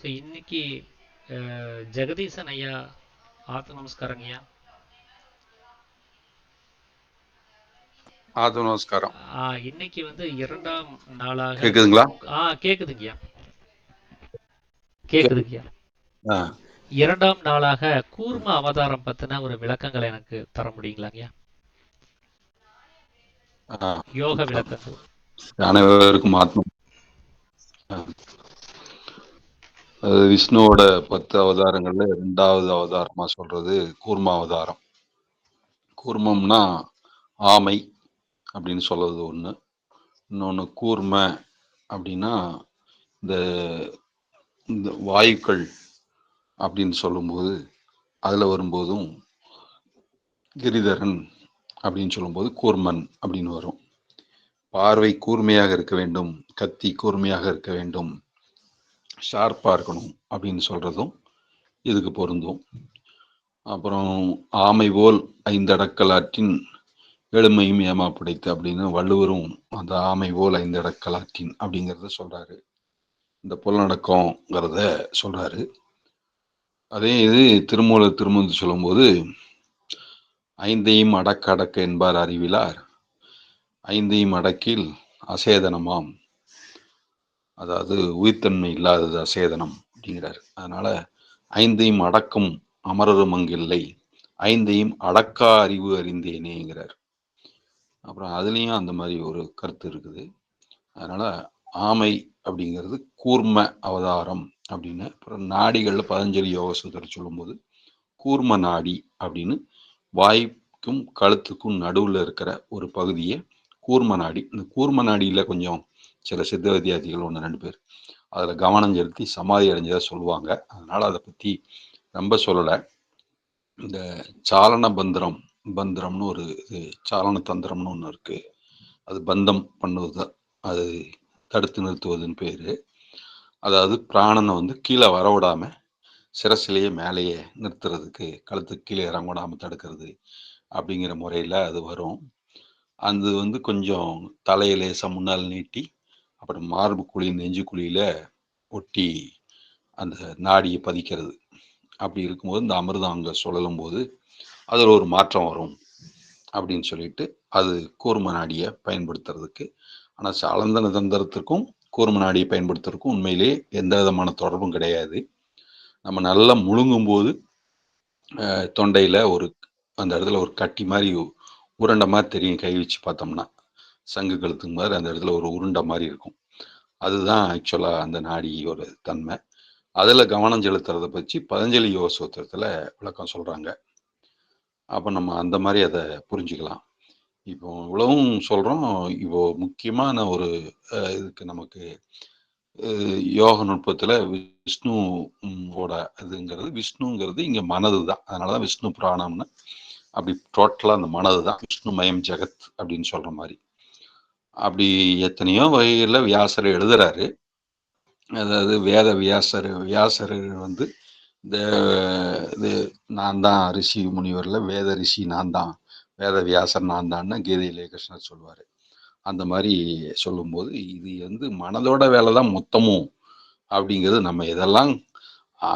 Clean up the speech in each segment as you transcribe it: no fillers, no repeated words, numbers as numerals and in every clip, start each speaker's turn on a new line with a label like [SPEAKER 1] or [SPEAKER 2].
[SPEAKER 1] So இன்னைக்கு ஜெகதீசன் ஐயா ஆத்து நமஸ்காரங்க ஐயா.
[SPEAKER 2] ஆது நமஸ்காரம்.
[SPEAKER 1] இன்னைக்கு வந்து 2ஆம் நாளாக
[SPEAKER 2] கேக்குதுங்களா?
[SPEAKER 1] கேக்குதுங்கய்யா, கேக்குதுங்கய்யா.
[SPEAKER 2] ஆ,
[SPEAKER 1] 2ஆம் நாளாக கூர்ம அவதாரம் பத்தின ஒரு விளக்கங்களை எனக்கு தர முடியுங்களாங்கய்யா?
[SPEAKER 2] ஆ.
[SPEAKER 1] யோக விளக்கங்கள்.
[SPEAKER 2] அனைவருக்கும் ஆத்ம. அது விஷ்ணுவோட 10 அவதாரங்கள்ல 2வது அவதாரமா சொல்றது கூர்ம அவதாரம். கூர்மம்னா ஆமை அப்படின்னு சொல்றது ஒண்ணு. இன்னொன்னு கூர்ம அப்படின்னா இந்த இந்த வாயுக்கள் அப்படின்னு சொல்லும்போது அதுல வரும்போதும் கிரிதரன் அப்படின்னு சொல்லும்போது கூர்மன் அப்படின்னு வரும். பார்வை கூர்மையாக இருக்க வேண்டும், கத்தி கூர்மையாக இருக்க வேண்டும், ஷார்ப்பா இருக்கணும் அப்படின்னு சொல்றதும் இதுக்கு பொருந்தும். அப்புறம் ஆமை போல் 5 அடக்கலாற்றின் எளிமையும் ஏமா பிடித்து அப்படின்னு வள்ளுவரும் அந்த ஆமை போல் 5 அடக்கலாற்றின் அப்படிங்கிறத சொல்றாரு. இந்த புலனடக்கங்கிறத சொல்றாரு. அதே இது திருமூலர் திருமந்து சொல்லும்போது 5ஐயும் அடக்க அடக்க என்பார் அறிவிலார், 5ஐயும் அடக்கில் அசேதனமாம், அதாவது உயிர்த்தன்மை இல்லாதது அசேதனம் அப்படிங்கிறாரு. அதனால 5ஐயும் அடக்கும் அமரரும் அங்கில்லை, 5ஐயும் அடக்கா அறிவு அறிந்தேனேங்கிறார். அப்புறம் அதுலேயும் அந்த மாதிரி ஒரு கருத்து இருக்குது. அதனால ஆமை அப்படிங்கிறது கூர்ம அவதாரம் அப்படின்னு. அப்புறம் நாடிகளில் பதஞ்சலி யோக சூத்திரம் சொல்லும்போது கூர்ம நாடி அப்படின்னு வாய்க்கும் கழுத்துக்கும் நடுவில் இருக்கிற ஒரு பகுதியை கூர்ம நாடி. இந்த கூர்ம நாடியில் கொஞ்சம் சில சித்த வித்தியார்த்திகள் 1-2 பேர் அதில் கவனம் செலுத்தி சமாதி அடைஞ்சதாக சொல்லுவாங்க. அதனால் அதை பற்றி ரொம்ப சொல்லலை. இந்த சாலன பந்திரம்னு ஒரு இது, சாலன தந்திரம்னு ஒன்று இருக்குது. அது பந்தம் பண்ணுவது, அது தடுத்து நிறுத்துவதுன்னு பேர். அதாவது பிராணனை வந்து கீழே வரவிடாம சிரசிலேயே மேலேயே நிறுத்துறதுக்கு, கழுத்துக்கு கீழே இறங்கவிடாமல் தடுக்கிறது அப்படிங்கிற முறையில் அது வரும். அது வந்து கொஞ்சம் தலையை லேசாக முன்னால் நீட்டி அப்புறம் மார்பு குழி நெஞ்சு குழியில் ஒட்டி அந்த நாடியை பதிக்கிறது. அப்படி இருக்கும்போது இந்த அமிர்தம் அங்கே சுழலும் போது அதில் ஒரு மாற்றம் வரும் அப்படின்னு சொல்லிட்டு அது கூர்ம நாடியை பயன்படுத்துறதுக்கு. ஆனால் சாலந்தன தந்திரத்திற்கும் கூர்ம நாடியை பயன்படுத்துறதுக்கும் உண்மையிலே எந்த விதமான தொடர்பும் கிடையாது. நம்ம நல்லா முழுங்கும் போது தொண்டையில் அந்த இடத்துல ஒரு கட்டி மாதிரி உருண்டை மாதிரி தெரியும். கை வச்சு பார்த்தோம்னா சங்கு கழுத்துக்கு மாதிரி அந்த இடத்துல ஒரு உருண்டை மாதிரி இருக்கும். அதுதான் ஆக்சுவலாக அந்த நாடியோட தன்மை. அதில் கவனம் செலுத்துறதை பற்றி பதஞ்சலி யோக சூத்திரத்தில் விளக்கம் சொல்கிறாங்க. அப்போ நம்ம அந்த மாதிரி அதை புரிஞ்சுக்கலாம். இப்போ இவ்வளவும் சொல்கிறோம். இப்போ முக்கியமான ஒரு இதுக்கு நமக்கு யோக நுட்பத்தில் விஷ்ணுவோட இதுங்கிறது, விஷ்ணுங்கிறது இங்கே மனது தான். அதனால தான் விஷ்ணு புராணம்னு அப்படி டோட்டலாக அந்த மனது தான் விஷ்ணு மயம் ஜெகத் அப்படின்னு சொல்கிற மாதிரி. அப்படி எத்தனையோ வகைகளில் வியாசர் எழுதுறாரு. அதாவது வேத வியாசர் வந்து இந்த இது நான் தான் ரிஷி முனிவரில் வேத ரிஷி நான் தான், வேத வியாசர் நான் தான்னு கீதையிலே கிருஷ்ணர் சொல்லுவார். அந்த மாதிரி சொல்லும்போது இது வந்து மனதோட வேலை தான் மொத்தமும் அப்படிங்கிறது, நம்ம எதெல்லாம்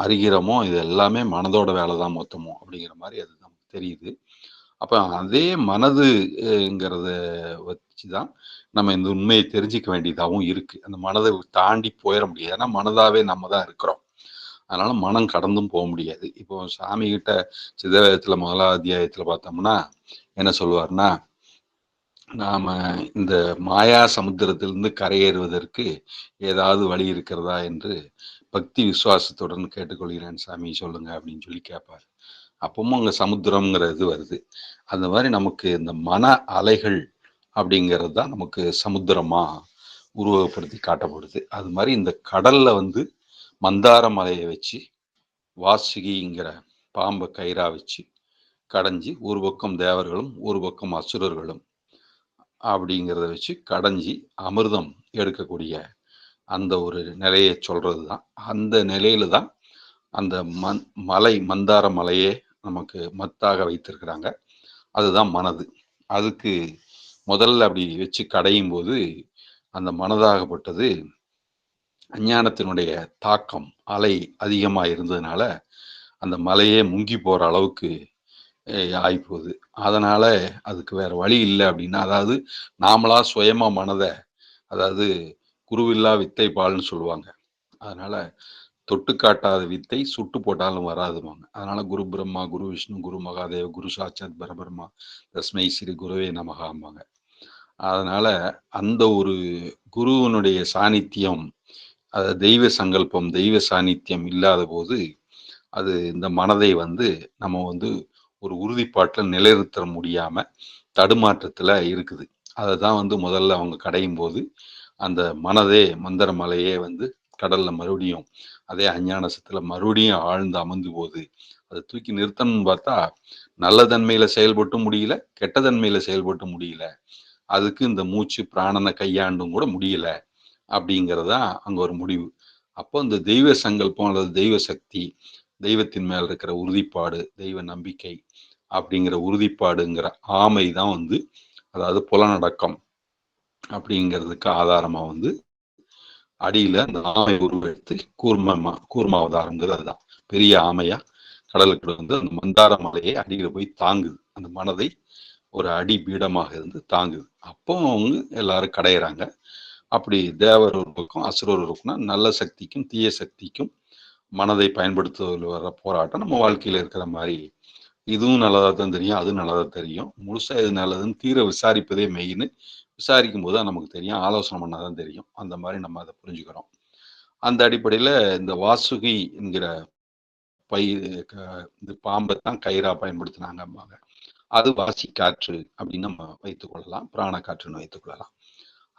[SPEAKER 2] அறிகிறோமோ இது எல்லாமே மனதோட வேலை தான் மொத்தமும் அப்படிங்கிற மாதிரி அது நமக்கு தெரியுது. அப்போ அதே மனதுங்கிறத வச்சு தான் நம்ம இந்த உண்மையை தெரிஞ்சிக்க வேண்டியதாகவும் இருக்குது. அந்த மனதை தாண்டி போயிட முடியாது. ஏன்னா மனதாகவே நம்ம தான் இருக்கிறோம். அதனால மனம் கடந்தும் போக முடியாது. இப்போ சாமி கிட்ட சிதவேதத்தில் 1ஆம் அத்தியாயத்தில் பார்த்தோம்னா என்ன சொல்லுவார்னா, நாம இந்த மாயா சமுத்திரத்திலிருந்து கரையேறுவதற்கு ஏதாவது வழி இருக்கிறதா என்று பக்தி விசுவாசத்துடன் கேட்டுக்கொள்கிறேன் சாமி, சொல்லுங்க அப்படின்னு சொல்லி கேட்பார். அப்பவும் அங்கே சமுத்திரம்ங்கிற இது வருது. அந்த மாதிரி நமக்கு இந்த மன அலைகள் அப்படிங்கிறது தான் நமக்கு சமுத்திரமா உருவகப்படுத்தி காட்டப்படுது. அது மாதிரி இந்த கடல்ல வந்து மந்தார மலையை வச்சு வாசுகிங்கிற பாம்பை கயிறா வச்சு கடைஞ்சி ஒரு பக்கம் தேவர்களும் ஒரு பக்கம் அசுரர்களும் அப்படிங்கிறத வச்சு கடைஞ்சி அமிர்தம் எடுக்கக்கூடிய அந்த ஒரு நிலையை சொல்றது தான். அந்த நிலையில தான் அந்த மலை மந்தார மலையே நமக்கு மத்தாக வைத்திருக்கிறாங்க. அதுதான் மனது. அதுக்கு முதல்ல அப்படி வச்சு கடையும் போது அந்த மனதாகப்பட்டது அஞ்ஞானத்தினுடைய தாக்கம் அலை அதிகமா இருந்ததுனால அந்த மலையே முங்கி போற அளவுக்கு ஆயிப்போகுது. அதனால அதுக்கு வேற வழி இல்லை அப்படின்னா, அதாவது நாமளா சுயமா மனதை, அதாவது குருவில்லா வித்தை பால்னு சொல்லுவாங்க. அதனால தொட்டு காட்டாத வித்தை சுட்டு போட்டாலும் வராதுவாங்க. அதனால குரு பிரம்மா, குரு விஷ்ணு, குரு மகாதேவ், குரு சாட்சாத் பரபிரம்மா, தஸ்மை ஸ்ரீ குருவே நமகாம்பாங்க. அதனால அந்த ஒரு குருவனுடைய சாநித்தியம், அது தெய்வ சங்கல்பம், தெய்வ சாநித்தியம் இல்லாத போது அது இந்த மனதை வந்து நம்ம வந்து ஒரு உறுதிப்பாட்டில் நிலைநிறுத்த முடியாம தடுமாற்றத்துல இருக்குது. அதை தான் வந்து முதல்ல அவங்க கடையும் போது அந்த மனதே மந்திர மலையே வந்து கடல்ல மறுபடியும் அதே அஞ்ஞானசத்துல மறுபடியும் ஆழ்ந்து அமர்ந்து போது அதை தூக்கி நிறுத்தணும்னு பார்த்தா நல்ல தன்மையில செயல்பட்டு முடியல, கெட்ட தன்மையில செயல்பட்டு முடியல. அதுக்கு இந்த மூச்சு பிராணனை கையாண்டும் கூட முடியல அப்படிங்கிறதா அங்க ஒரு முடிவு. அப்போ இந்த தெய்வ சங்கல்பம் அல்லது தெய்வ சக்தி, தெய்வத்தின் மேல் இருக்கிற உறுதிப்பாடு, தெய்வ நம்பிக்கை அப்படிங்கிற உறுதிப்பாடுங்கிற ஆமை தான் வந்து, அதாவது புலனடக்கம் அப்படிங்கிறதுக்கு ஆதாரமா வந்து அடியில அந்த ஆமை உருவெடுத்து கூர்ம அவதாரங்கிறது அதுதான். பெரிய ஆமையா கடலுக்கு வந்து அந்த மந்தார மலையை அடியில போய் தாங்குது. அந்த மனதை ஒரு அடி பீடமாக இருந்து தாங்குது. அப்போ அவங்க எல்லாரும் கடையிறாங்க. அப்படி தேவர் ஒரு பக்கம், அசுரர் ஒரு பக்கம், நல்ல சக்திக்கும் தீய சக்திக்கும் மனதை பயன்படுத்துவதில் வர போராட்டம் நம்ம வாழ்க்கையில இருக்கிற மாதிரி இதுவும் நல்லதா தான் தெரியும், அதுவும் நல்லதா தெரியும். முழுசா எது நல்லதுன்னு தீர விசாரிப்பதே மெயின். விசாரிக்கும் போது தான் நமக்கு தெரியும், ஆலோசனை பண்ணாதான் தெரியும். அந்த மாதிரி நம்ம அதை புரிஞ்சுக்கிறோம். அந்த அடிப்படையில இந்த வாசுகி என்கிற பை இந்த பாம்பை தான் கயிறா பயன்படுத்தினாங்க. அது வாசி காற்று அப்படின்னு நம்ம வைத்துக் கொள்ளலாம், பிராண காற்றுன்னு வைத்துக் கொள்ளலாம்.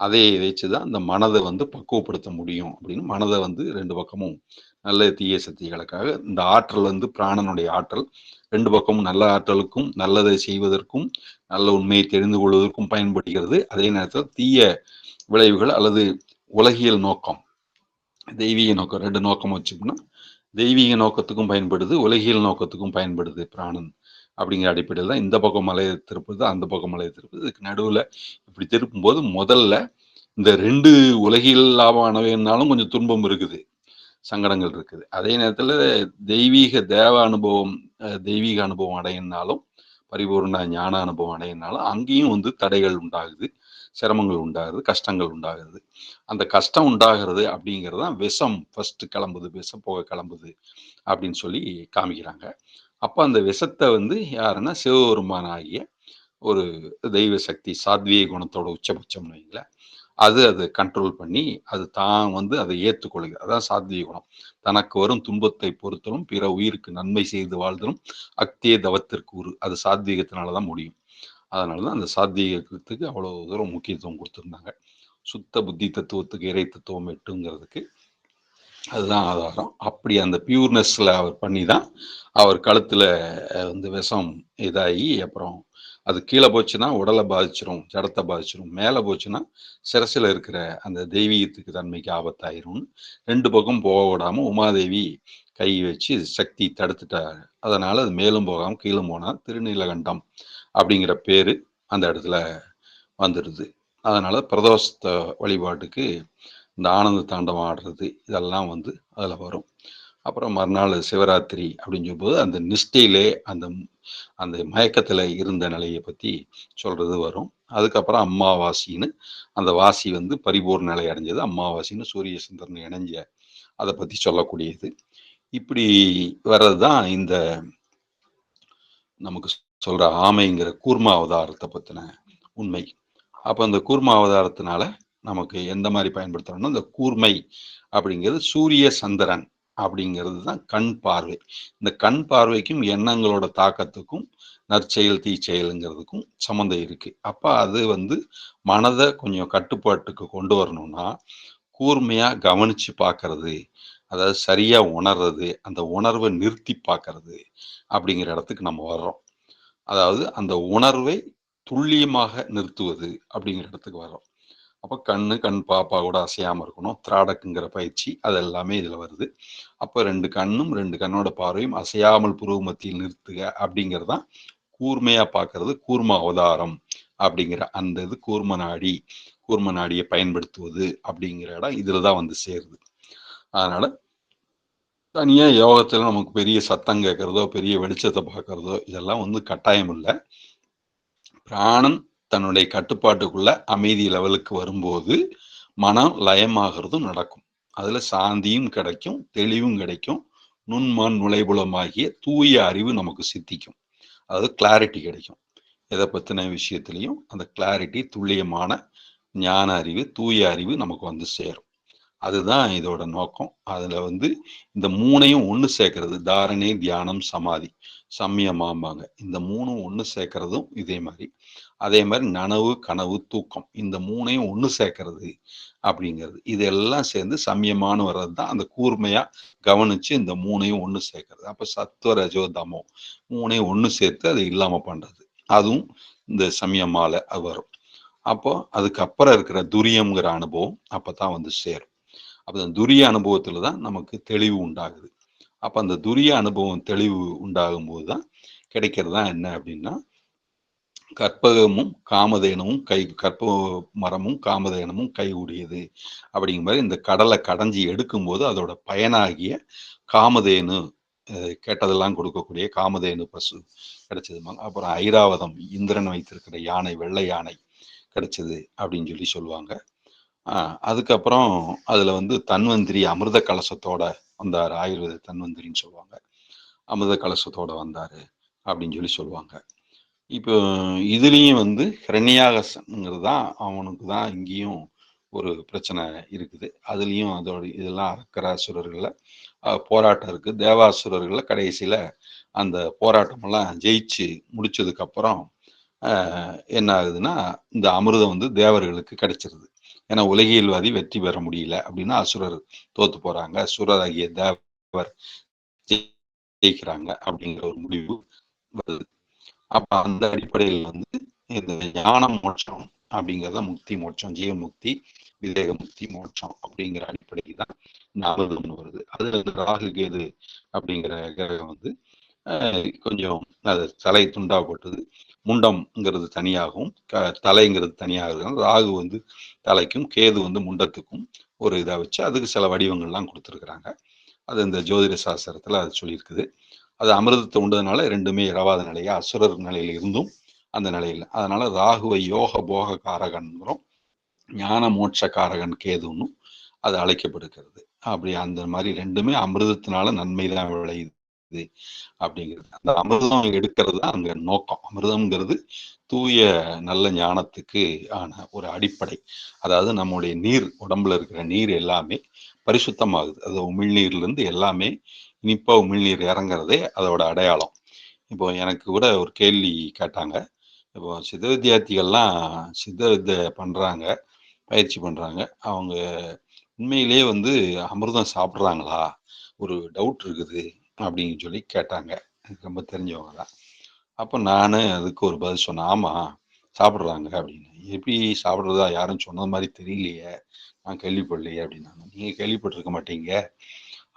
[SPEAKER 2] அதை வச்சுதான் அந்த மனதை வந்து பக்குவப்படுத்த முடியும் அப்படின்னு மனதை வந்து ரெண்டு பக்கமும் நல்ல தீய சக்திகளுக்காக இந்த ஆற்றல் வந்து பிராணனுடைய ஆற்றல் ரெண்டு பக்கமும் நல்ல ஆற்றலுக்கும் நல்லதை செய்வதற்கும் நல்ல உண்மையை தெரிந்து கொள்வதற்கும் பயன்படுகிறது. அதே நேரத்தில் தீய விளைவுகள் அல்லது உலகியல் நோக்கம், தெய்வீக நோக்கம், ரெண்டு நோக்கம் வச்சுக்கோன்னா தெய்வீக நோக்கத்துக்கும் பயன்படுது, உலகியல் நோக்கத்துக்கும் பயன்படுது பிராணன் அப்படிங்கிற அடிப்படையில் தான் இந்த பக்கம் மலையை திருப்புது, அந்த பக்கம் மலையை திருப்புது. இதுக்கு நடுவில் இப்படி திருப்பும் போது முதல்ல இந்த ரெண்டு உலகில் லாபமானவைன்னாலும் கொஞ்சம் துன்பம் இருக்குது, சங்கடங்கள் இருக்குது. அதே நேரத்தில் தெய்வீக தேவ அனுபவம், தெய்வீக அனுபவம் அடையினாலும், பரிபூர்ண ஞான அனுபவம் அடையினாலும் அங்கேயும் வந்து தடைகள் உண்டாகுது, சிரமங்கள் உண்டாகுது, கஷ்டங்கள் உண்டாகுது. அந்த கஷ்டம் உண்டாகிறது அப்படிங்கிறது தான் விஷம் ஃபர்ஸ்ட் கிளம்புது, விஷ போக கிளம்புது அப்படின்னு சொல்லி காமிக்கிறாங்க. அப்போ அந்த விஷத்தை வந்து யாருன்னா சிவபெருமான ஆகிய ஒரு தெய்வ சக்தி, சாத்வீக குணத்தோட உச்சபட்சம்னு வைங்களேன், அது கண்ட்ரோல் பண்ணி அது தான் வந்து அதை ஏற்றுக்கொள்கிறது. அதான் சாத்வீக குணம். தனக்கு வரும் துன்பத்தை பொறுத்தலும் பிற உயிருக்கு நன்மை செய்து வாழ்தலும் அக்திய தவத்திற்கு உரு. அது சாத்வீகத்தினாலதான் முடியும். அதனாலதான் அந்த சாத்வீகத்துக்கு அவ்வளவு தூரம் முக்கியத்துவம் கொடுத்திருந்தாங்க. சுத்த புத்தி தத்துவத்துக்கு இறை தத்துவம் எட்டுங்கிறதுக்கு அதுதான் ஆதாரம். அப்படி அந்த பியூர்னஸ்ல அவர் பண்ணி தான் அவர் கழுத்துல வந்து விஷம் இதாகி அப்புறம் அது கீழே போச்சுன்னா உடலை பாதிச்சிரும், ஜடத்தை பாதிச்சிரும். மேலே போச்சுன்னா சிரசில் இருக்கிற அந்த தெய்வீகத்துக்கு தன்மைக்கு ஆபத்தாயிரும்னு ரெண்டு பக்கம் போக விடாம உமாதேவி கை வச்சு சக்தி தடுத்துட்டாரு. அதனால அது மேலும் போகாம கீழும் போனா திருநீலகண்டம் அப்படிங்கிற பேரு அந்த இடத்துல வந்துடுது. அதனால பிரதோஷ வழிபாட்டுக்கு இந்த ஆனந்த தாண்டவம் ஆடுறது இதெல்லாம் வந்து அதில் வரும். அப்புறம் மறுநாள் சிவராத்திரி அப்படின்னு சொல்லும்போது அந்த நிஷ்டையிலே அந்த அந்த மயக்கத்தில் இருந்த நிலையை பற்றி சொல்றது வரும். அதுக்கப்புறம் அம்மாவாசின்னு அந்த வாசி வந்து பரிபூர்ண நிலை அடைஞ்சது, அம்மாவாசின்னு சூரிய சந்திரன் இணைஞ்ச அதை பற்றி சொல்லக்கூடியது. இப்படி வர்றது தான் இந்த நமக்கு சொல்ற ஆமைங்கிற கூர்ம அவதாரத்தை பற்றின உண்மை. அப்போ அந்த கூர்ம அவதாரத்தினால நமக்கு எந்த மாதிரி பயன்படுத்துறோம்னா, இந்த கூர்மை அப்படிங்கிறது சூரிய சந்திரன் அப்படிங்கிறது தான் கண் பார்வை. இந்த கண் பார்வைக்கும் எண்ணங்களோட தாக்கத்துக்கும் நற்செயல் தீச்செயலுங்கிறதுக்கும் சம்மந்தம் இருக்கு. அப்ப அது வந்து மனதை கொஞ்சம் கட்டுப்பாட்டுக்கு கொண்டு வரணும்னா கூர்மையா கவனிச்சு பார்க்கறது, அதாவது சரியா உணர்றது, அந்த உணர்வை நிறுத்தி பார்க்கறது அப்படிங்கிற இடத்துக்கு நம்ம வர்றோம். அதாவது அந்த உணர்வை துல்லியமாக நிறுத்துவது அப்படிங்கிற இடத்துக்கு வர்றோம். அப்போ கண் பாப்பா கூட அசையாம இருக்கணும், திராடக்குங்கிற பயிற்சி அது எல்லாமே இதுல வருது. அப்போ ரெண்டு கண்ணும் ரெண்டு கண்ணோட பார்வையும் அசையாமல் புருவ மத்தியில் நிறுத்துக அப்படிங்கிறது தான் கூர்மையா பார்க்கறது, கூர்ம அவதாரம் அப்படிங்கிற அந்த இது கூர்ம நாடியை பயன்படுத்துவது அப்படிங்கிற இடம் இதுல தான் வந்து சேருது. அதனால தனியா யோகத்துல நமக்கு பெரிய சத்தம் கேட்கறதோ, பெரிய வெளிச்சத்தை பார்க்கறதோ இதெல்லாம் வந்து கட்டாயம் இல்லை. பிராணன் தன்னுடைய கட்டுப்பாட்டுக்குள்ள அமைதி லெவலுக்கு வரும்போது மனம் லயமாகிறதும் நடக்கும். அதுல சாந்தியும் கிடைக்கும், தெளிவும் கிடைக்கும், நுண்மான் நுழைபுலமாகிய தூய அறிவு நமக்கு சித்திக்கும். அதாவது கிளாரிட்டி கிடைக்கும். எதை பத்தின விஷயத்திலையும் அந்த கிளாரிட்டி, துல்லியமான ஞான அறிவு, தூய அறிவு நமக்கு வந்து சேரும். அதுதான் இதோட நோக்கம். அதுல வந்து இந்த மூணையும் ஒண்ணு சேர்க்கறது, தாரணை, தியானம், சமாதி, சம்யமாம்பாங்க. இந்த மூணும் ஒண்ணு சேர்க்கறதும் இதே மாதிரி. அதே மாதிரி நனவு, கனவு, தூக்கம் இந்த மூணையும் ஒண்ணு சேர்க்கறது அப்படிங்கிறது. இதெல்லாம் சேர்ந்து சம்யமான வர்றது தான் அந்த கூர்மையா கவனிச்சு இந்த மூணையும் ஒண்ணு சேர்க்கறது. அப்ப சத்துவ, ரஜோ, தமோ மூணையும் ஒண்ணு சேர்த்து அதை இல்லாம பண்றது. அதுவும் இந்த சமயமால வரும். அப்போ அதுக்கப்புறம் இருக்கிற துரியம்ங்கிற அனுபவம் அப்பதான் வந்து சேரும். அப்ப அந்த துரிய அனுபவத்துல தான் நமக்கு தெளிவு உண்டாகுது. அப்ப அந்த துரிய அனுபவம் தெளிவு உண்டாகும் போதுதான் கிடைக்கிறது தான் என்ன அப்படின்னா, கற்பகமும் காமதேனமும் கற்ப மரமும் காமதேனமும் கைகூடியது அப்படிங்கிற மாதிரி இந்த கடலை கடைஞ்சி எடுக்கும்போது அதோட பயனாகிய காமதேனு, கேட்டதெல்லாம் கொடுக்கக்கூடிய காமதேனு பசு கிடைச்சதுமாங்க. அப்புறம் ஐராவதம், இந்திரன் வைத்திருக்கிற யானை, வெள்ளை யானை கிடைச்சது அப்படின்னு சொல்லி சொல்லுவாங்க. அதுக்கப்புறம் அதுல வந்து தன்வந்திரி அமிர்த கலசத்தோட வந்தாரு. ஆயுர்வேத தன்வந்திரின்னு சொல்லுவாங்க. அமிர்த கலசத்தோட வந்தாரு அப்படின்னு சொல்லி சொல்லுவாங்க. இப்போ இதுலயும் வந்து ஹிரண்யாகசங்கிறது தான் அவனுக்கு தான் இங்கேயும் ஒரு பிரச்சனை இருக்குது. அதுலயும் அதோட இதெல்லாம் அறக்கிற அசுரர்கள்ல போராட்டம் இருக்கு. தேவாசுரர்கள்ல கடைசியில அந்த போராட்டம் எல்லாம் ஜெயிச்சு முடிச்சதுக்கு அப்புறம் என்ன ஆகுதுன்னா, இந்த அமிர்தம் வந்து தேவர்களுக்கு கிடைச்சிருது. ஏன்னா உலகியல்வாதி வெற்றி பெற முடியல அப்படின்னா அசுரர் தோத்து போறாங்க, அசுரராகிய தேவர் ஜெயிக்கிறாங்க அப்படிங்கிற ஒரு முடிவு வருது. அப்ப அந்த அடிப்படையில் வந்து இந்த ஞான மோட்சம் அப்படிங்கிறத முக்தி மோட்சம், ஜீவ முக்தி, விவேக முக்தி, மோட்சம் அப்படிங்கிற அடிப்படையில் தான் இந்த அமிர்தம்னு வருது. அதுல இந்த ராகு கேது அப்படிங்கிற கிரகம் வந்து கொஞ்சம் அது தலை துண்டா போட்டது, முண்டம்ங்கிறது தனியாகவும் தலைங்கிறது தனியாக. ராகு வந்து தலைக்கும், கேது வந்து முண்டத்துக்கும் ஒரு இதை வச்சு அதுக்கு சில வடிவங்கள்லாம் கொடுத்துருக்குறாங்க. அது இந்த ஜோதிட சாஸ்திரத்துல அது சொல்லியிருக்குது. அது அமிர்தத்தை உண்டதுனால ரெண்டுமே இரவாத நிலையா, அசுரர் நிலையில இருந்தும் அந்த நிலையில. அதனால ராகுவை யோக போக காரகன்கிறோம், ஞான மோட்ச காரகன் கேதுன்னும் அது அழைக்கப்படுகிறது. அப்படி அந்த மாதிரி ரெண்டுமே அமிர்தத்தினால நன்மை தான் விளையுது அப்படிங்கிறது. அந்த அமிர்தம் எடுக்கிறது தான் அங்க நோக்கம். அமிர்தம்ங்கிறது தூய நல்ல ஞானத்துக்கு ஆன ஒரு அடிப்படை. அதாவது நம்முடைய நீர், உடம்புல இருக்கிற நீர் எல்லாமே பரிசுத்தமாகுது. அது உமிழ்நீர்ல இருந்து எல்லாமே இனிப்பா உமிழ்நீர் இறங்குறதே அதோட அடையாளம். இப்போ எனக்கு கூட ஒரு கேள்வி கேட்டாங்க. இப்போ சித்த வித்தியார்த்திகள்லாம் சித்த வித்தை பண்றாங்க, பயிற்சி பண்றாங்க. அவங்க உண்மையிலேயே வந்து அமிர்தம் சாப்பிட்றாங்களா? ஒரு டவுட் இருக்குது அப்படின்னு சொல்லி கேட்டாங்க. எனக்கு ரொம்ப தெரிஞ்சவங்க தான். அப்போ நானு அதுக்கு ஒரு பதில் சொன்னேன். ஆமா, சாப்பிட்றாங்க அப்படின்னு. எப்படி சாப்பிட்றதா யாரும் சொன்னது மாதிரி தெரியலையே, நான் கேள்விப்படலையே அப்படின்னாங்க. நீங்க கேள்விப்பட்டிருக்க மாட்டீங்க.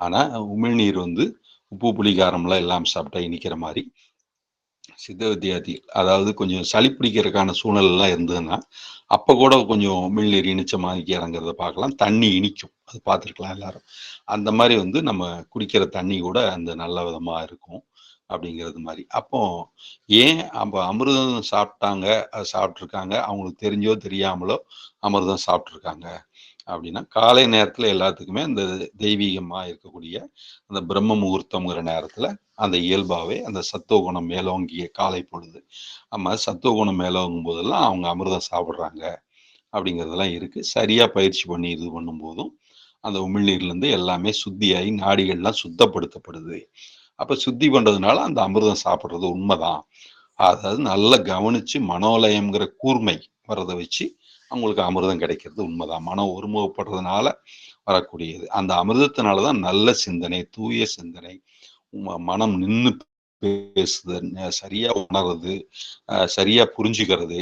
[SPEAKER 2] ஆனா உமிழ்நீர் வந்து உப்பு, புளி, காரம்லாம் எல்லாம் சாப்பிட்டா இனிக்கிற மாதிரி சித்த வித்தியார்த்திகள், அதாவது கொஞ்சம் சளி பிடிக்கிறதுக்கான சூழ்நிலைலாம் இருந்ததுன்னா, அப்போ கூட கொஞ்சம் உமிழ்நீர் இனிச்ச மாதிரி இறங்குறத பார்க்கலாம். தண்ணி இனிக்கும். அது பார்த்துருக்கலாம் எல்லாரும். அந்த மாதிரி வந்து நம்ம குடிக்கிற தண்ணி கூட அந்த நல்ல விதமா இருக்கும் அப்படிங்கிறது மாதிரி. அப்போ ஏன் அப்போ அமிர்தம் சாப்பிட்டாங்க, அது சாப்பிட்ருக்காங்க, அவங்களுக்கு தெரிஞ்சோ தெரியாமலோ அமிர்தம் சாப்பிட்ருக்காங்க அப்படின்னா, காலை நேரத்துல எல்லாத்துக்குமே அந்த தெய்வீகமா இருக்கக்கூடிய அந்த பிரம்ம முகூர்த்தம்ங்கிற நேரத்துல அந்த இயல்பாவே அந்த சத்துவ குணம் மேலோங்கிய காலை பொழுது, நம்ம சத்துவ குணம் மேலோங்கும் போதெல்லாம் அவங்க அமிர்தம் சாப்பிட்றாங்க அப்படிங்கிறதெல்லாம் இருக்கு. சரியா பயிற்சி பண்ணி இது பண்ணும் போதும் அந்த உமிழ்நீர்ல இருந்து எல்லாமே சுத்தியாகி நாடிகள்லாம் சுத்தப்படுத்தப்படுது. அப்ப சுத்தி பண்றதுனால அந்த அமிர்தம் சாப்பிட்றது உண்மைதான். அதாவது நல்லா கவனிச்சு மனோலயம்ங்கிற கூர்மை வர்றதை வச்சு அவங்களுக்கு அமிர்தம் கிடைக்கிறது உண்மைதான். மனம் ஒருமுகப்படுறதுனால வரக்கூடியது. அந்த அமிர்தத்தினாலதான் நல்ல சிந்தனை, தூய சிந்தனை, மனம் நின்று பேசுது, சரியா உணர்றது, சரியா புரிஞ்சுக்கிறது,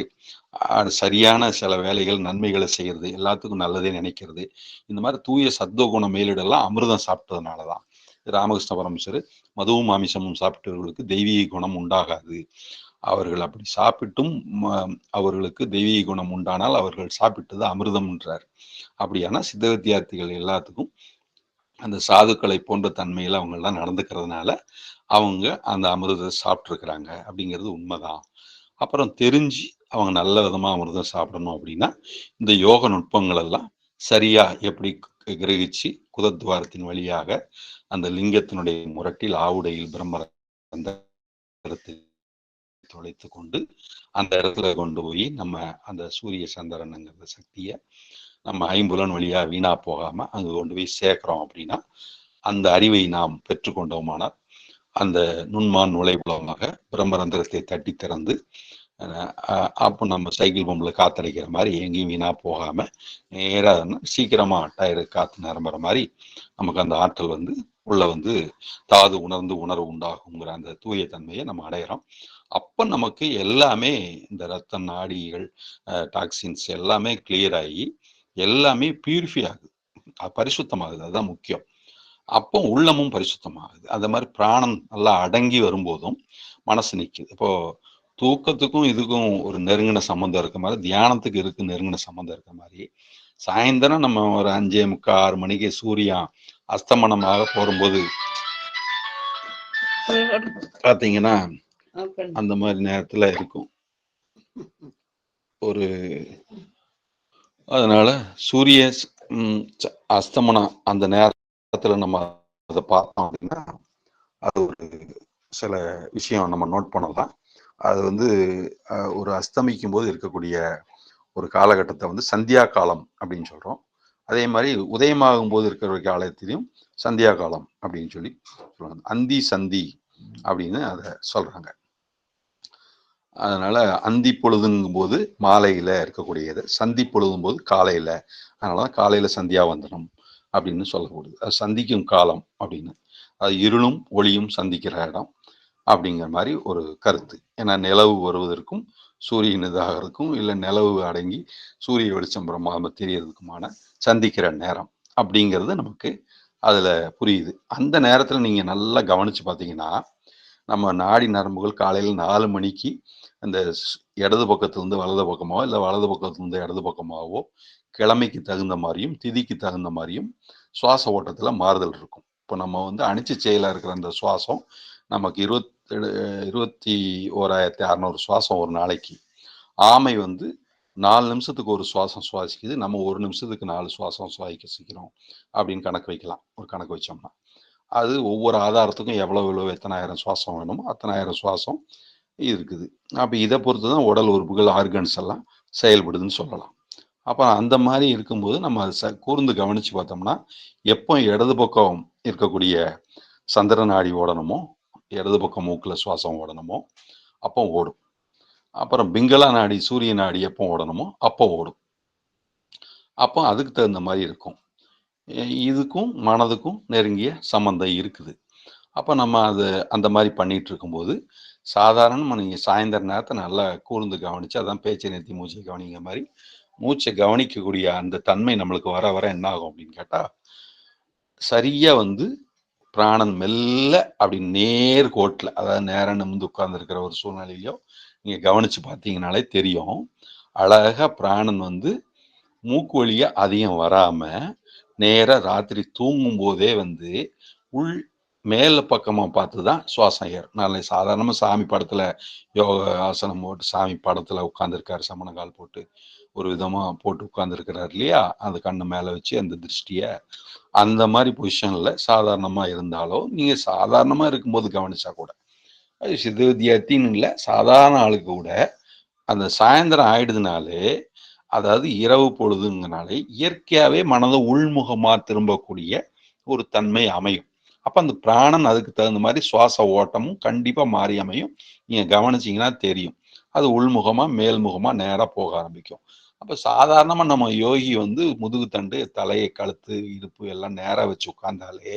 [SPEAKER 2] சரியான சில வேலைகள் நன்மைகளை செய்யறது, எல்லாத்துக்கும் நல்லதே நினைக்கிறது. இந்த மாதிரி தூய சத்துவ குண மேலிடெல்லாம் அமிர்தம் சாப்பிட்டதுனாலதான். ராமகிருஷ்ண பரமஹம்சர் மதுவும் மாமிசமும் சாப்பிட்டவர்களுக்கு தெய்வீக குணம் உண்டாகாது. அவர்கள் அப்படி சாப்பிட்டும் அவர்களுக்கு தெய்வீக குணம் உண்டானால் அவர்கள் சாப்பிட்டது அமிர்தம் என்றார். அப்படியானா சித்த வித்தியார்த்திகள் எல்லாத்துக்கும் அந்த சாதுக்களை போன்ற தன்மையில் அவங்கெல்லாம் நடந்துக்கிறதுனால அவங்க அந்த அமிர்தத்தை சாப்பிட்ருக்குறாங்க அப்படிங்கிறது உண்மைதான். அப்புறம் தெரிஞ்சு அவங்க நல்ல விதமாக அமிர்தம் சாப்பிடணும் அப்படின்னா இந்த யோக நுட்பங்கள் எல்லாம் சரியா எப்படி கிரகிச்சு குதத்வாரத்தின் வழியாக அந்த லிங்கத்தினுடைய முரட்டில் ஆவுடையில் பிரம்மரத்தை தொலைத்து கொண்டு அந்த இடத்துல கொண்டு போய் நம்ம அந்த சூரிய சந்திரனுங்கிற சக்தியை நம்ம ஐம்புலன் வழியா வீணா போகாம அங்க கொண்டு போய் சேர்க்கிறோம் அப்படின்னா அந்த அறிவை நாம் பெற்றுக்கொண்டோமானால் அந்த நுண்மான் நுழைவுலமாக பிரம்மரந்திரத்தை தட்டி திறந்து அப்போ நம்ம சைக்கிள் பம்பில் காத்தடைக்கிற மாதிரி எங்கேயும் வீணா போகாம நேராக சீக்கிரமா டயரு காத்து நிரம்புற மாதிரி நமக்கு அந்த ஆற்றல் வந்து உள்ள வந்து தாது உணர்ந்து உணர்வு உண்டாகுங்கிற அந்த தூய தன்மையை நம்ம அடையிறோம். அப்ப நமக்கு எல்லாமே இந்த ரத்த நாடிகள் டாக்ஸின்ஸ் எல்லாமே கிளியர் ஆகி எல்லாமே பியூரிஃபை ஆகுது, பரிசுத்தமாகுது. அதுதான் முக்கியம். அப்போ உள்ளமும் பரிசுத்தமாகுது. அந்த மாதிரி பிராணம் நல்லா அடங்கி வரும்போதும் மனசு நிற்குது. இப்போ தூக்கத்துக்கும் இதுக்கும் ஒரு நெருங்கின சம்மந்தம் இருக்க மாதிரி தியானத்துக்கு இருக்கு நெருங்கின சம்மந்தம் இருக்க மாதிரி சாயந்தரம் நம்ம ஒரு 5:45 6 மணிக்கு சூரியன் அஸ்தமனமாக போகும்போது பாத்தீங்கன்னா அந்த மாதிரி நேரத்துல இருக்கும் ஒரு. அதனால சூரிய அஸ்தமனம் அந்த நேரத்துல நம்ம அதை பார்த்தோம் அப்படின்னா அது ஒரு சில விஷயம் நம்ம நோட் பண்ணலாம். அது வந்து ஒரு அஸ்தமிக்கும் போது இருக்கக்கூடிய ஒரு காலகட்டத்தை வந்து சந்தியா காலம் அப்படின்னு சொல்றோம். அதே மாதிரி உதயமாகும் போது இருக்கிற காலத்திலையும் சந்தியா காலம் அப்படின்னு சொல்லி சொல்லுவாங்க. அந்தி சந்தி அப்படின்னு அதை சொல்றாங்க. அதனால அந்தி பொழுதுங்கும் போது மாலையில இருக்கக்கூடியது, சந்தி பொழுதும் போது காலையில. அதனாலதான் காலையில சந்தியாவந்தனம் அப்படின்னு சொல்லப்படுது. அது சந்திக்கும் காலம் அப்படின்னு. அது இருளும் ஒளியும் சந்திக்கிற இடம் அப்படிங்கிற மாதிரி ஒரு கருத்து. ஏன்னா நிலவு வருவதற்கும் சூரியன் இதாகிறதுக்கும் இல்லை நிலவு அடங்கி சூரிய வெளிச்சம் பிரம்மாம தெரியறதுக்குமான சந்திக்கிற நேரம் அப்படிங்கிறது நமக்கு அதுல புரியுது. அந்த நேரத்துல நீங்க நல்லா கவனிச்சு பார்த்தீங்கன்னா நம்ம நாடி நரம்புகள் காலையில் 4 மணிக்கு அந்த இடது பக்கத்துலேருந்து வலது பக்கமாவோ இல்லை வலது பக்கத்துலேருந்து இடது பக்கமாகவோ கிழமைக்கு தகுந்த மாதிரியும் திதிக்கு தகுந்த மாதிரியும் சுவாச ஓட்டத்தில் மாறுதல் இருக்கும். இப்போ நம்ம வந்து அணிச்சு செயலாக இருக்கிற அந்த சுவாசம் நமக்கு 21,600 சுவாசம் ஒரு நாளைக்கு. ஆமை வந்து 4 நிமிஷத்துக்கு ஒரு சுவாசம் சுவாசிக்குது, நம்ம 1 நிமிஷத்துக்கு 4 சுவாசம் சுவாசிக்கிறோம் அப்படின்னு கணக்கு வைக்கலாம். ஒரு கணக்கு வச்சோம்னா அது ஒவ்வொரு ஆதாரத்துக்கும் எவ்வளவு எத்தனாயிரம் சுவாசம் வேணுமோ அத்தனாயிரம் சுவாசம் இருக்குது. அப்போ இதை பொறுத்து தான் உடல் உறுப்புகள் ஆர்கன்ஸ் எல்லாம் செயல்படுதுன்னு சொல்லலாம். அப்போ அந்த மாதிரி இருக்கும்போது நம்ம கூர்ந்து கவனிச்சு பார்த்தோம்னா எப்போ இடது பக்கம் இருக்கக்கூடிய சந்திர நாடி ஓடணுமோ, இடது பக்கம் மூக்கில் சுவாசம் ஓடணுமோ அப்போ ஓடும். அப்புறம் பிங்களா நாடி சூரிய நாடி எப்போ ஓடணுமோ அப்போ ஓடும். அப்போ அதுக்கு தகுந்த மாதிரி இருக்கும். இதுக்கும் மனதுக்கும் நெருங்கிய சம்பந்தம் இருக்குது. அப்போ நம்ம அது அந்த மாதிரி பண்ணிட்டு இருக்கும்போது சாதாரணமாக நீங்கள் சாயந்தர நேரத்தை நல்லா கூர்ந்து கவனிச்சு, அதான் பேச்சை நிறுத்தி மூச்சை கவனிங்க மாதிரி மூச்சை கவனிக்கக்கூடிய அந்த தன்மை நம்மளுக்கு வர வர என்ன ஆகும் அப்படின்னு கேட்டால் சரியா வந்து பிராணன் மெல்ல அப்படி நேர் கோட்டில், அதாவது நேரம் நிமிந்து உட்கார்ந்துருக்கிற ஒரு சூழ்நிலையிலையோ நீங்கள் கவனிச்சு பார்த்தீங்கனாலே தெரியும். அழகா பிராணன் வந்து மூக்கு வழியா அதிகம் வராம நேரா ராத்திரி தூங்கும் போதே வந்து உள் மேல பக்கமா பார்த்து தான் சுவாசம் ஏறும். நல்ல சாதாரணமா சாமி படத்துல யோக ஆசனம் போட்டு சாமி படத்துல உட்கார்ந்துருக்காரு, சமணங்கால் போட்டு ஒரு விதமா போட்டு உட்கார்ந்துருக்கிறாரு இல்லையா, அந்த கண்ணு மேல வச்சு அந்த திருஷ்டிய அந்த மாதிரி பொசிஷன்ல சாதாரணமா இருந்தாலோ நீங்க சாதாரணமா இருக்கும்போது கவனிச்சா கூட அது சித்த வித்தியார்த்தின்னு இல்லை, சாதாரண ஆளுக்கு கூட அந்த சாயந்தரம் ஆயிடுதுனாலே, அதாவது இரவு பொழுதுங்கனாலே இயற்கையாவே மனதை உள்முகமா திரும்பக்கூடிய ஒரு தன்மை அமையும். அப்ப அந்த பிராணன் அதுக்கு தகுந்த மாதிரி சுவாச ஓட்டமும் கண்டிப்பா மாறி அமையும். நீங்க கவனிச்சீங்கன்னா தெரியும். அது உள்முகமா மேல்முகமா நேரா போக ஆரம்பிக்கும். அப்ப சாதாரணமா நம்ம யோகி வந்து முதுகு தண்டு தலையை கழுத்து இடுப்பு எல்லாம் நேரா வச்சு உட்கார்ந்தாலே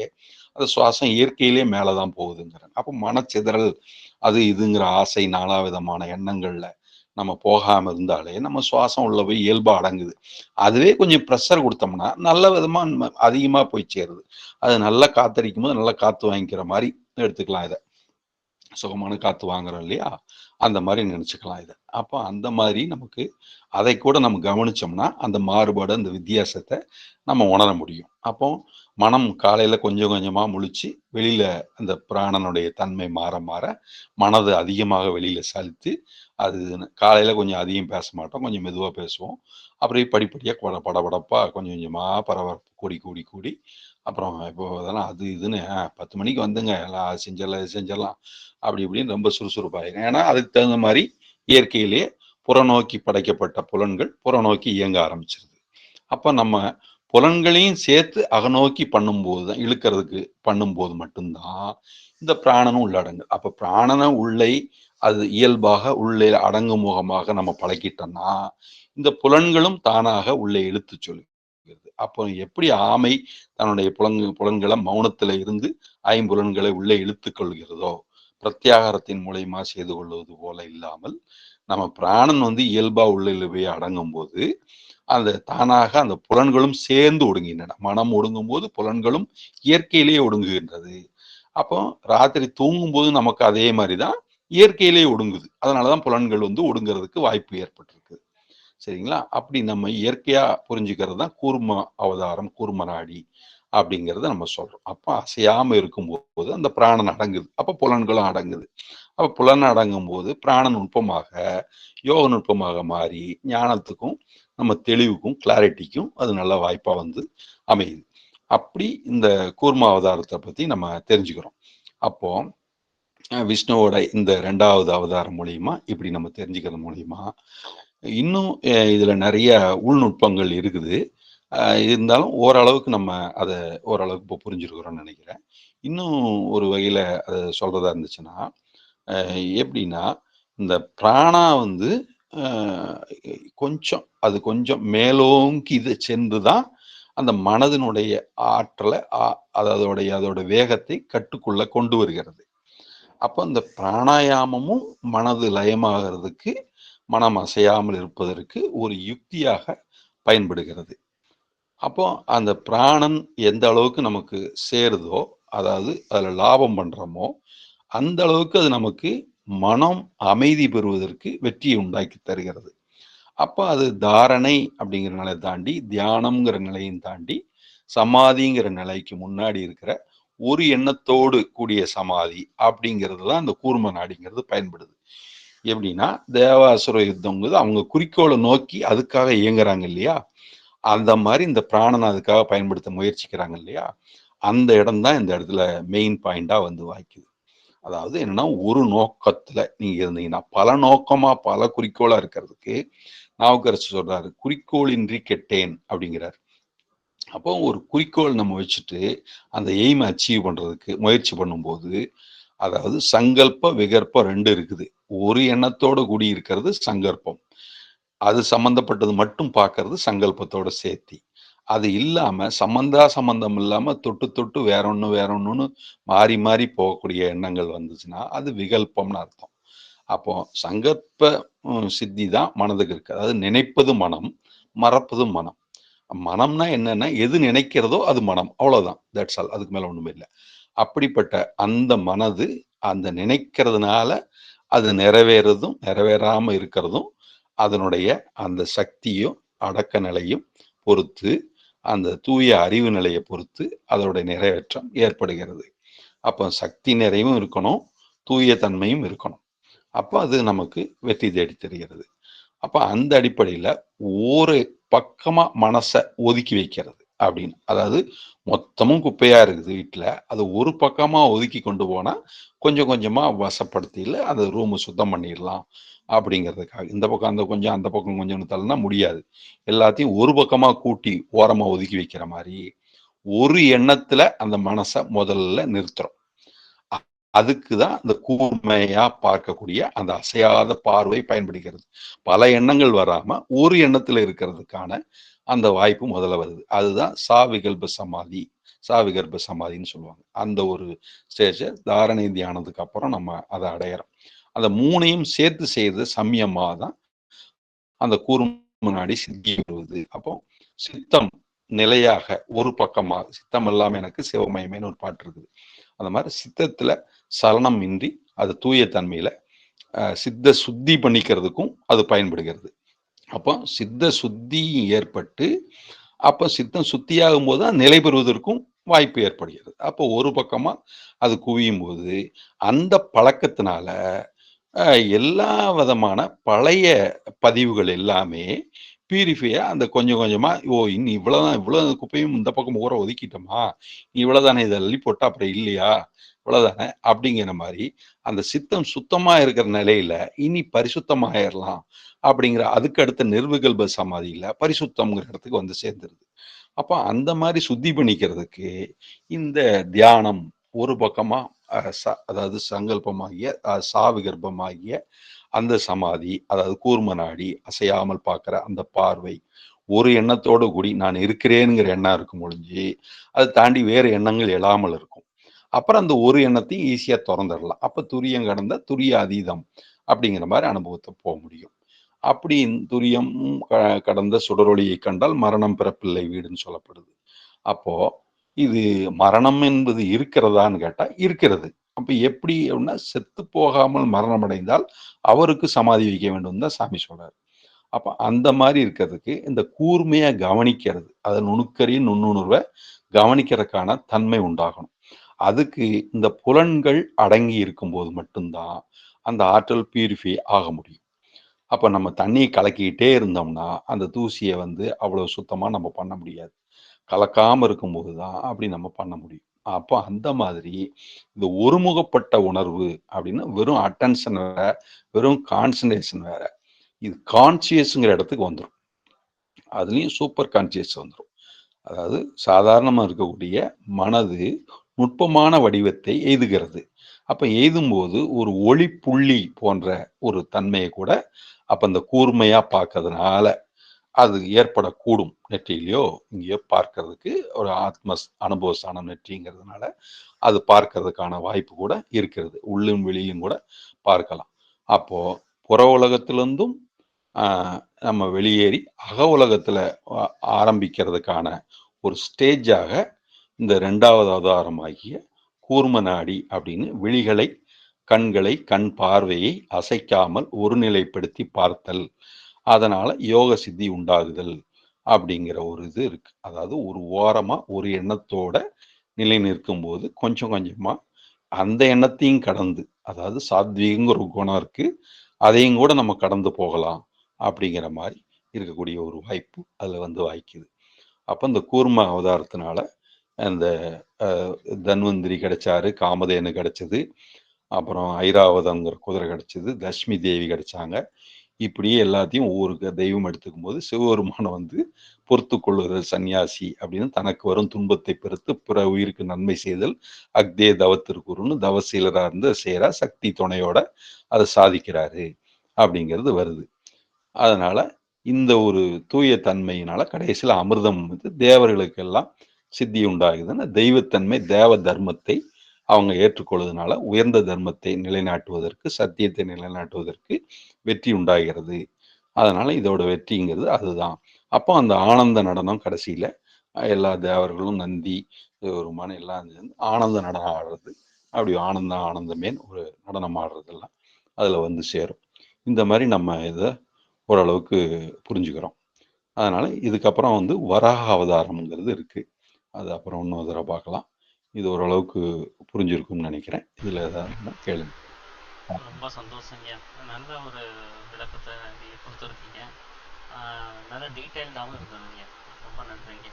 [SPEAKER 2] அது சுவாசம் இயற்கையிலே மேலதான் போகுதுங்கிறாங்க. அப்ப மனச்சிதறல் அது இதுங்கிற ஆசை நாலாவிதமான எண்ணங்கள்ல நம்ம போகாம இருந்தாலே நம்ம சுவாசம் உள்ள போய் இயல்பா அடங்குது. அதுவே கொஞ்சம் ப்ரெஷர் கொடுத்தோம்னா நல்ல விதமா அதிகமா போய் சேருது. அது நல்லா காத்தடிக்கும் போது நல்லா காத்து வாங்கிக்கிற மாதிரி எடுத்துக்கலாம். இதை சுகமான காத்து வாங்குறோம் இல்லையா, அந்த மாதிரி நினைச்சுக்கலாம் இதை. அப்போ அந்த மாதிரி நமக்கு அதை கூட நம்ம கவனிச்சோம்னா அந்த மாறுபாடு அந்த வித்தியாசத்தை நம்ம உணர முடியும். அப்போ மனம் காலையில கொஞ்சம் கொஞ்சமா முழிச்சு வெளியில அந்த பிராணனுடைய தன்மை மாற மாற மனது அதிகமாக வெளியில செலுத்தி, அது காலையில கொஞ்சம் அதிகம் பேச மாட்டோம், கொஞ்சம் மெதுவா பேசுவோம். அப்படியே படிப்படியா படபடப்பா கொஞ்சம் கொஞ்சமா பரபரப்பு கூடி கூடி கூடி அப்புறம் இப்போ அதெல்லாம் அது இதுன்னு 10 மணிக்கு வந்துங்க எல்லாம் அது செஞ்சிடலாம் இது செஞ்சிடலாம் அப்படி இப்படின்னு ரொம்ப சுறுசுறுப்பாயிரும். ஏன்னா அதுக்கு தகுந்த மாதிரி இயற்கையிலேயே புறநோக்கி படைக்கப்பட்ட புலன்கள் புறநோக்கி இயங்க ஆரம்பிச்சிருது. அப்ப நம்ம புலன்களையும் சேர்த்து அகநோக்கி பண்ணும்போது தான் இழுக்கிறதுக்கு பண்ணும்போது மட்டும்தான் இந்த பிராணனும் உள்ளடங்கு. அப்ப பிராணனை உள்ளே அது இயல்பாக உள்ளே அடங்கும் முகமாக நம்ம பழக்கிட்டோம்னா இந்த புலன்களும் தானாக உள்ளே இழுத்து சொல்லுகிறது. அப்போ எப்படி ஆமை தன்னுடைய புலன்களை மௌனத்துல இருந்து ஐம்புலன்களை உள்ளே இழுத்துக் கொள்கிறதோ பிரத்யாகாரத்தின் மூலயமா செய்து கொள்வது போல இல்லாமல் நம்ம பிராணன் இயல்பா உள்ள போய் அடங்கும் போது அந்த தானாக அந்த புலன்களும் சேர்ந்து ஒடுங்கின்றன. மனம் ஒடுங்கும் போது புலன்களும் இயற்கையிலேயே ஒடுங்குகின்றது. அப்போ ராத்திரி தூங்கும் போது நமக்கு அதே மாதிரிதான் இயற்கையிலேயே ஒடுங்குது. அதனாலதான் புலன்கள் ஒடுங்கிறதுக்கு வாய்ப்பு ஏற்பட்டிருக்கு. சரிங்களா? அப்படி நம்ம இயற்கையா புரிஞ்சுக்கிறது தான் கூர்ம அவதாரம், கூர்ம நாடி அப்படிங்கிறத நம்ம சொல்றோம். அப்ப அசையாம இருக்கும்போது அந்த பிராணன் அடங்குது. அப்ப புலன்களும் அடங்குது. அப்ப புலன் அடங்கும் போது பிராண நுட்பமாக யோக நுட்பமாக மாறி ஞானத்துக்கும் நம்ம தெளிவுக்கும் கிளாரிட்டிக்கும் அது நல்ல வாய்ப்பா அமையுது. அப்படி இந்த கூர்ம அவதாரத்தை பத்தி நம்ம தெரிஞ்சுக்கிறோம். அப்போ விஷ்ணுவோட இந்த 2வது அவதாரம் மூலியமா இப்படி நம்ம தெரிஞ்சுக்கிறது மூலியமா இன்னும் இதுல நிறைய உள்நுட்பங்கள் இருக்குது. இருந்தாலும் ஓரளவுக்கு நம்ம அதை ஓரளவுக்கு இப்போ புரிஞ்சிருக்கிறோம்னு நினைக்கிறேன். இன்னும் ஒரு வகையில அதை சொல்றதா இருந்துச்சுன்னா எப்படின்னா இந்த பிராணா அது கொஞ்சம் மேலோங்கி இது சென்றுதான் அந்த மனதினுடைய ஆற்றலை அதோட வேகத்தை கட்டுக்குள்ள கொண்டு வருகிறது. அப்போ இந்த பிராணாயாமமும் மனது லயமாகிறதுக்கு மனம் அசையாமல் இருப்பதற்கு ஒரு யுக்தியாக பயன்படுகிறது. அப்போ அந்த பிராணன் எந்த அளவுக்கு நமக்கு சேருதோ அதாவது அதுல லாபம் பண்றோமோ அந்த அளவுக்கு அது நமக்கு மனம் அமைதி பெறுவதற்கு வெற்றியை உண்டாக்கி தருகிறது. அப்ப அது தாரணை அப்படிங்கிற நிலையை தாண்டி தியானம்ங்கிற நிலையும் தாண்டி சமாதிங்கிற நிலைக்கு முன்னாடி இருக்கிற ஒரு எண்ணத்தோடு கூடிய சமாதி அப்படிங்கிறது தான் இந்த கூர்ம நாடிங்கிறது பயன்படுது. எப்படின்னா தேவாசுர யுத்தங்கிறது அவங்க குறிக்கோளை நோக்கி அதுக்காக இயங்குறாங்க இல்லையா, அந்த மாதிரி இந்த பிராணனை அதுக்காக பயன்படுத்த முயற்சிக்கிறாங்க இல்லையா, அந்த இடம் தான் இந்த இடத்துல மெயின் பாயிண்டா வாய்க்குது. அதாவது என்னன்னா ஒரு நோக்கத்துல நீங்க இருந்தீங்கன்னா பல நோக்கமா பல குறிக்கோளா இருக்கிறதுக்கு நாவுக்கரசு சொல்றாரு குறிக்கோளின்றி கெட்டேன் அப்படிங்கிறார். அப்போ ஒரு குறிக்கோள் நம்ம வச்சுட்டு அந்த எய்மை அச்சீவ் பண்றதுக்கு முயற்சி பண்ணும்போது அதாவது சங்கல்ப விகற்பம் 2 இருக்குது. ஒரு எண்ணத்தோட கூடி இருக்கிறது சங்கல்பம், அது சம்பந்தப்பட்டது மட்டும் பார்க்கறது சங்கல்பத்தோட சேர்த்தி. அது இல்லாம சம்பந்தம் இல்லாம தொட்டு தொட்டு வேற ஒண்ணுன்னு மாறி மாறி போகக்கூடிய எண்ணங்கள் வந்துச்சுன்னா அது விகல்பம்னு அர்த்தம். அப்போ சங்கல்ப சித்தி தான் மனதுக்கு இருக்கு. அதாவது நினைப்பது மனம், மறப்பது மனம். மனம்னா என்னன்னா எது நினைக்கிறதோ அது மனம், அவ்வளவுதான். That's all. அதுக்கு மேல ஒண்ணுமே இல்லை. அப்படிப்பட்ட அந்த மனது அந்த நினைக்கிறதுனால அது நிறைவேறதும் நிறைவேறாம இருக்கிறதும் அதனுடைய அந்த சக்தியும் அடக்க நிலையும் பொறுத்து அந்த தூய அறிவு நிலையை பொறுத்து அதோடைய நிறைவேற்றம் ஏற்படுகிறது. அப்போ சக்தி நிறைவும் இருக்கணும், தூய தன்மையும் இருக்கணும். அப்போ அது நமக்கு வெற்றி தேடி தருகிறது. அப்ப அந்த அடிப்படையில ஒரு பக்கமா மனசை ஒதுக்கி வைக்கிறது அப்படின்னு, அதாவது மொத்தமும் குப்பையா இருக்குது வீட்டுல, அது ஒரு பக்கமா ஒதுக்கி கொண்டு போனா கொஞ்சம் கொஞ்சமா வசப்படுத்தில அந்த ரூம் சுத்தம் பண்ணிடலாம் அப்படிங்கிறதுக்காக. இந்த பக்கம் அந்த கொஞ்சம் அந்த பக்கம் கொஞ்சம் தள்ளனா முடியாது. எல்லாத்தையும் ஒரு பக்கமா கூட்டி ஓரமா ஒதுக்கி வைக்கிற மாதிரி ஒரு எண்ணத்துல அந்த மனசை முதல்ல நிறுத்துறோம். அதுக்குதான் இந்த கூர்மையா பார்க்கக்கூடிய அந்த அசையாத பார்வை பயன்படுகிறது. பல எண்ணங்கள் வராம ஒரு எண்ணத்துல இருக்கிறதுக்கான அந்த வாய்ப்பு முதல்ல வருது. அதுதான் சாவிகல்ப சமாதி, சாவிகல்ப சமாதின்னு சொல்லுவாங்க. அந்த ஒரு ஸ்டேஜ் தாரணை தியானத்துக்கு அப்புறம் நம்ம அதை அடையிறோம். அந்த 3ஐயும் சேர்த்து செய்து சமயமா தான் அந்த கூர்ம நாடி சித்தி வருவது. அப்போ சித்தம் நிலையாக ஒரு பக்கமா, சித்தம் எல்லாம் எனக்கு சிவமயமேன்னு ஒரு பாட்டு இருக்குது. அந்த மாதிரி சித்தத்துல சலனம் இன்றி அது தூய தன்மையில சித்த சுத்தி பண்ணிக்கிறதுக்கும் அது பயன்படுகிறது. அப்போ சித்த சுத்தி ஏற்பட்டு அப்ப சித்தம் சுத்தியாகும் போது நிலை பெறுவதற்கும் வாய்ப்பு ஏற்படுகிறது. அப்போ ஒரு பக்கமா அது குவியும் போது அந்த பழக்கத்தினால எல்லா விதமான பழைய பதிவுகள் எல்லாமே பியூரிஃபையா அந்த கொஞ்சம் கொஞ்சமா, ஓ! இன்னி இவ்வளோதான், இவ்வளோ குப்பையும் இந்த பக்கம் ஊர ஒதுக்கிட்டோமா, இவ்வளோதானே, இத அள்ளி போட்டா அப்புறம் இல்லையா, இவ்வளோதானே அப்படிங்கிற மாரி அந்த சித்தம் சுத்தமா இருக்கிற நிலையில இனி பரிசுத்தமாயிரலாம் அப்படிங்கிற அதுக்கு அடுத்த நிர்விகல்ப சமாதியில பரிசுத்தம்ங்கிற இடத்துக்கு வந்து சேர்ந்துருது. அப்ப அந்த மாரி சுத்தி பண்ணிக்கிறதுக்கு இந்த தியானம் ஒரு பக்கமா அதாவது சங்கல்பமாகிய சாவிகர்ப்பமாகிய அந்த சமாதி, அதாவது கூர்ம நாடி, அசையாமல் பார்க்கிற அந்த பார்வை, ஒரு எண்ணத்தோடு கூடி நான் இருக்கிறேன்ங்கிற எண்ணம் இருக்கும் ஒழிஞ்சு, அதை தாண்டி வேறு எண்ணங்கள் எழாமல் இருக்கும். அப்புறம் அந்த ஒரு எண்ணத்தையும் ஈஸியா தொறந்துடலாம். அப்ப துரியம் கடந்த துரிய அதீதம் அப்படிங்கிற மாதிரி அனுபவத்தை போக முடியும். அப்படி துரியம் கடந்த சுடரொளியை கண்டால் மரணம் பிறப்பில்லை வீடுன்னு சொல்லப்படுது. அப்போ இது மரணம் என்பது இருக்கிறதான்னு கேட்டா இருக்கிறது. அப்ப எப்படி அப்படின்னா, செத்து போகாமல் மரணம் அடைந்தால் அவருக்கு சமாதி வைக்க வேண்டும் தான் சாமி சொல்றாரு. அப்ப அந்த மாதிரி இருக்கிறதுக்கு இந்த கூர்மையா கவனிக்கிறது, அதை நுணுக்கரிய நுண்ணுணர்வை கவனிக்கிறதுக்கான தன்மை உண்டாகணும். அதுக்கு இந்த புலன்கள் அடங்கி இருக்கும்போது மட்டும்தான் அந்த ஆற்றல் பியூரிஃபை ஆக முடியும். அப்ப நம்ம தண்ணியை கலக்கிக்கிட்டே இருந்தோம்னா அந்த தூசியை வந்து அவ்வளவு சுத்தமா நம்ம பண்ண முடியாது. கலக்காம இருக்கும்போது தான் அப்படி நம்ம பண்ண முடியும். அப்போ அந்த மாதிரி இந்த ஒருமுகப்பட்ட உணர்வு அப்படின்னா வெறும் அட்டென்ஷன் வேற, வெறும் கான்சன்ட்ரேஷன் வேற. இது கான்சியஸ்ங்கிற இடத்துக்கு வந்துடும். அதுலயும் சூப்பர் கான்சியஸ் வந்துடும். அதாவது சாதாரணமா இருக்கக்கூடிய மனது நுட்பமான வடிவத்தை எய்துகிறது. அப்ப எய்தும்போது ஒரு ஒளி புள்ளி போன்ற ஒரு தன்மையை கூட அப்ப இந்த கூர்மையா பார்க்கறதுனால அது ஏற்படக்கூடும். நெற்றியிலையோ இங்கேயோ பார்க்கறதுக்கு ஒரு ஆத்ம அனுபவஸ்தானம் நெற்றிங்கிறதுனால அது பார்க்கறதுக்கான வாய்ப்பு கூட இருக்கிறது. உள்ளும் வெளியும் கூட பார்க்கலாம். அப்போ புற உலகத்திலிருந்தும் நம்ம வெளியேறி அக உலகத்துல ஆரம்பிக்கிறதுக்கான ஒரு ஸ்டேஜாக இந்த 2வது அவதாரமாகிய கூர்ம நாடி அப்படின்னு விழிகளை, கண்களை, கண் பார்வையை அசைக்காமல் ஒருநிலைப்படுத்தி பார்த்தல், அதனால யோக சித்தி உண்டாகுதல் அப்படிங்கிற ஒரு இது இருக்கு. அதாவது ஒரு ஓரமா ஒரு எண்ணத்தோட நிலை நிற்கும் போது கொஞ்சம் கொஞ்சமா அந்த எண்ணத்தையும் கடந்து, அதாவது சாத்வீகங்கிற ஒரு குணம் இருக்கு, அதையும் கூட நம்ம கடந்து போகலாம் அப்படிங்கிற மாதிரி இருக்கக்கூடிய ஒரு வாய்ப்பு அதுல வந்து வாய்க்குது. அப்ப இந்த கூர்ம அவதாரத்தினால அந்த தன்வந்திரி கிடைச்சாரு, காமதேனு கிடைச்சது, அப்புறம் ஐராவதங்கிற குதிரை கிடைச்சது, லட்சுமி தேவி கிடைச்சாங்க. இப்படியே எல்லாத்தையும் ஒவ்வொரு தெய்வம் எடுத்துக்கும் போது சிவபெருமானை வந்து பொறுத்து கொள்ளுதல் சன்னியாசி அப்படின்னு தனக்கு வரும் துன்பத்தை பெருத்து பிற உயிருக்கு நன்மை செய்தல் அக்தே தவத்திற்குருன்னு தவசீலரா இருந்து செய்யறா, சக்தி துணையோட அதை சாதிக்கிறாரு அப்படிங்கிறது வருது. அதனால இந்த ஒரு தூய தன்மையினால கடைசியில் அமிர்தம் வந்து தேவர்களுக்கெல்லாம் சித்தி உண்டாகுதுன்னா தெய்வத்தன்மை தேவ தர்மத்தை அவங்க ஏற்றுக்கொள்வதனால உயர்ந்த தர்மத்தை நிலைநாட்டுவதற்கு, சத்தியத்தை நிலைநாட்டுவதற்கு வெற்றி உண்டாகிறது. அதனால இதோட வெற்றிங்கிறது அதுதான். அப்போ அந்த ஆனந்த நடனம் கடைசியில எல்லா தேவர்களும் நந்தி ஒரு எல்லாம் ஆனந்த நடனம் ஆடுறது, அப்படி ஆனந்தம் ஆனந்தமேன் ஒரு நடனம் ஆடுறதெல்லாம் அதுல வந்து சேரும். இந்த மாதிரி நம்ம இதை ஓரளவுக்கு புரிஞ்சுக்கிறோம். அதனால இதுக்கப்புறம் வந்து வராக அவதாரம்ங்கிறது இருக்கு. அது அப்புறம் இன்னொரு தடவை பார்க்கலாம். இது ஓரளவுக்கு புரிஞ்சிருக்கும்னு நினைக்கிறேன். இதுல ஏதாவது கேளுங்க.
[SPEAKER 1] ரொம்ப சந்தோஷங்க. நல்ல ஒரு விளக்கத்தை நீங்கள் கொடுத்துருக்கீங்க. நல்ல டீட்டெயில்டாகவும் இருந்ததுங்க. ரொம்ப நன்றிங்க.